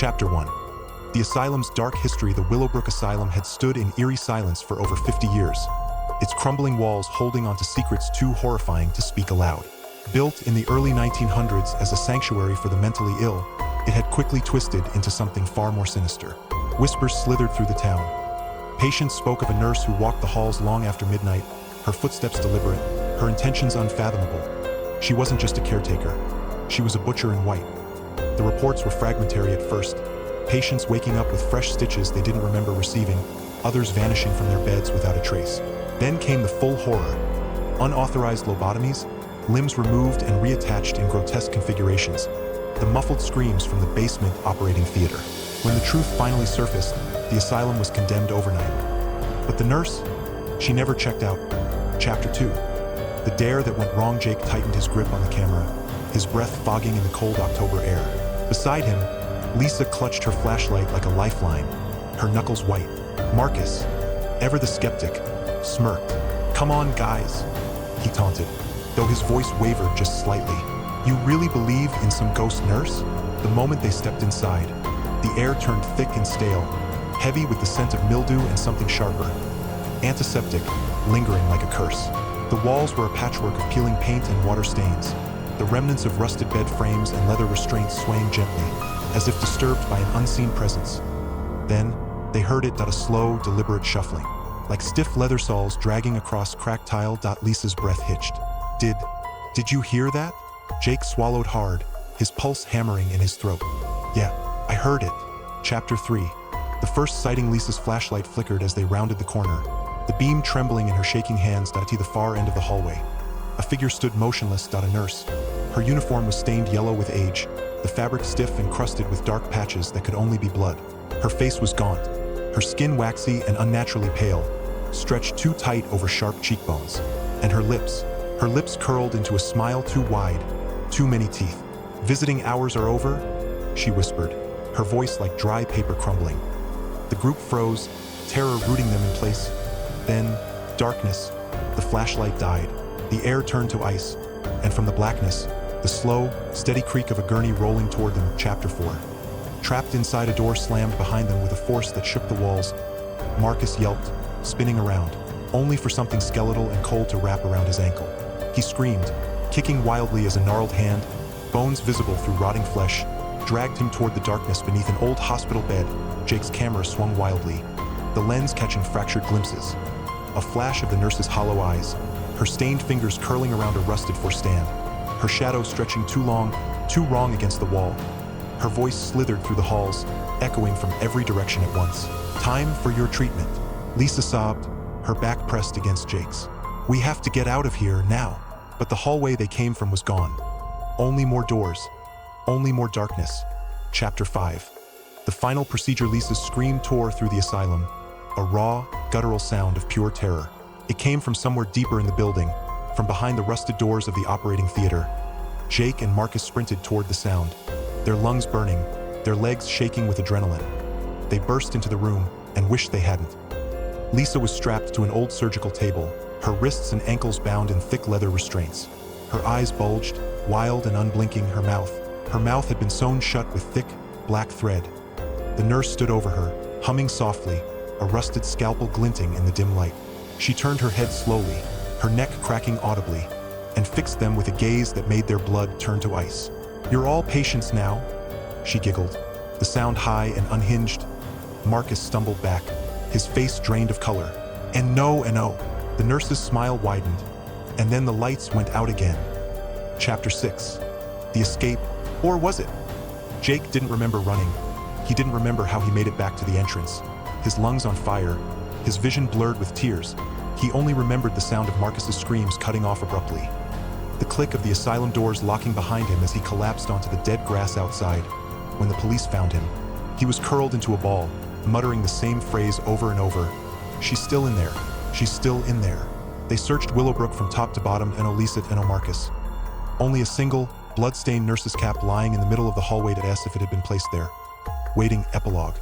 Chapter 1. The asylum's dark history. The Willowbrook Asylum had stood in eerie silence for over 50 years, its crumbling walls holding onto secrets too horrifying to speak aloud. Built in the early 1900s as a sanctuary for the mentally ill, it had quickly twisted into something far more sinister. Whispers slithered through the town. Patients spoke of a nurse who walked the halls long after midnight, her footsteps deliberate, her intentions unfathomable. She wasn't just a caretaker. She was a butcher in white. The reports were fragmentary at first, patients waking up with fresh stitches they didn't remember receiving, others vanishing from their beds without a trace. Then came the full horror. Unauthorized lobotomies, limbs removed and reattached in grotesque configurations, the muffled screams from the basement operating theater. When the truth finally surfaced, the asylum was condemned overnight. But the nurse? She never checked out. Chapter 2. The dare that went wrong. Jake tightened his grip on the camera, his breath fogging in the cold October air. Beside him, Lisa clutched her flashlight like a lifeline, her knuckles white. Marcus, ever the skeptic, smirked. "Come on, guys," he taunted, though his voice wavered just slightly. "You really believe in some ghost nurse?" The moment they stepped inside, the air turned thick and stale, heavy with the scent of mildew and something sharper. Antiseptic, lingering like a curse. The walls were a patchwork of peeling paint and water stains, the remnants of rusted bed frames and leather restraints swaying gently, as if disturbed by an unseen presence. Then, they heard it, a slow, deliberate shuffling, like stiff leather soles dragging across cracked tile. Lisa's breath hitched. Did you hear that?" Jake swallowed hard, his pulse hammering in his throat. "Yeah, I heard it." Chapter 3. The first sighting. Lisa's flashlight flickered as they rounded the corner, the beam trembling in her shaking hands. To the far end of the hallway, a figure stood motionless. A nurse. Her uniform was stained yellow with age, the fabric stiff and crusted with dark patches that could only be blood. Her face was gaunt, her skin waxy and unnaturally pale, stretched too tight over sharp cheekbones. And her lips curled into a smile too wide, too many teeth. "Visiting hours are over," she whispered, her voice like dry paper crumbling. The group froze, terror rooting them in place. Then, darkness. The flashlight died. The air turned to ice, and from the blackness, the slow, steady creak of a gurney rolling toward them. Chapter 4. Trapped inside, a door slammed behind them with a force that shook the walls. Marcus yelped, spinning around, only for something skeletal and cold to wrap around his ankle. He screamed, kicking wildly as a gnarled hand, bones visible through rotting flesh, dragged him toward the darkness beneath an old hospital bed. Jake's camera swung wildly, the lens catching fractured glimpses. A flash of the nurse's hollow eyes, her stained fingers curling around a rusted stand, her shadow stretching too long, too wrong against the wall. Her voice slithered through the halls, echoing from every direction at once. "Time for your treatment," Lisa sobbed, her back pressed against Jake's. "We have to get out of here now." But the hallway they came from was gone. Only more doors, only more darkness. Chapter 5. The final procedure. Lisa's scream tore through the asylum, a raw, guttural sound of pure terror. It came from somewhere deeper in the building, from behind the rusted doors of the operating theater. Jake and Marcus sprinted toward the sound, their lungs burning, their legs shaking with adrenaline. They burst into the room and wished they hadn't. Lisa was strapped to an old surgical table, her wrists and ankles bound in thick leather restraints. Her eyes bulged, wild and unblinking. Her mouth had been sewn shut with thick, black thread. The nurse stood over her, humming softly, a rusted scalpel glinting in the dim light. She turned her head slowly, her neck cracking audibly, and fixed them with a gaze that made their blood turn to ice. "You're all patients now," she giggled, the sound high and unhinged. Marcus stumbled back, his face drained of color. And no. The nurse's smile widened, and then the lights went out again. Chapter 6. The escape, or was it? Jake didn't remember running. He didn't remember how he made it back to the entrance, his lungs on fire, his vision blurred with tears. He only remembered the sound of Marcus's screams cutting off abruptly, the click of the asylum doors locking behind him as he collapsed onto the dead grass outside. When the police found him, he was curled into a ball, muttering the same phrase over and over. "She's still in there. She's still in there." They searched Willowbrook from top to bottom, and Lisa and Marcus. Only a single, blood-stained nurse's cap lying in the middle of the hallway as if it had been placed there. Waiting. Epilogue.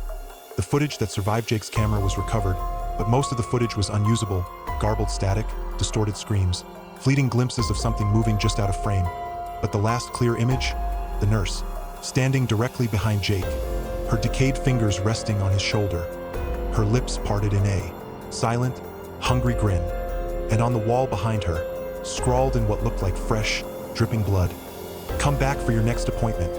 The footage that survived Jake's camera was recovered, but most of the footage was unusable, garbled static, distorted screams, fleeting glimpses of something moving just out of frame. But the last clear image? The nurse, standing directly behind Jake, her decayed fingers resting on his shoulder, her lips parted in a silent, hungry grin. And on the wall behind her, scrawled in what looked like fresh, dripping blood, "Come back for your next appointment."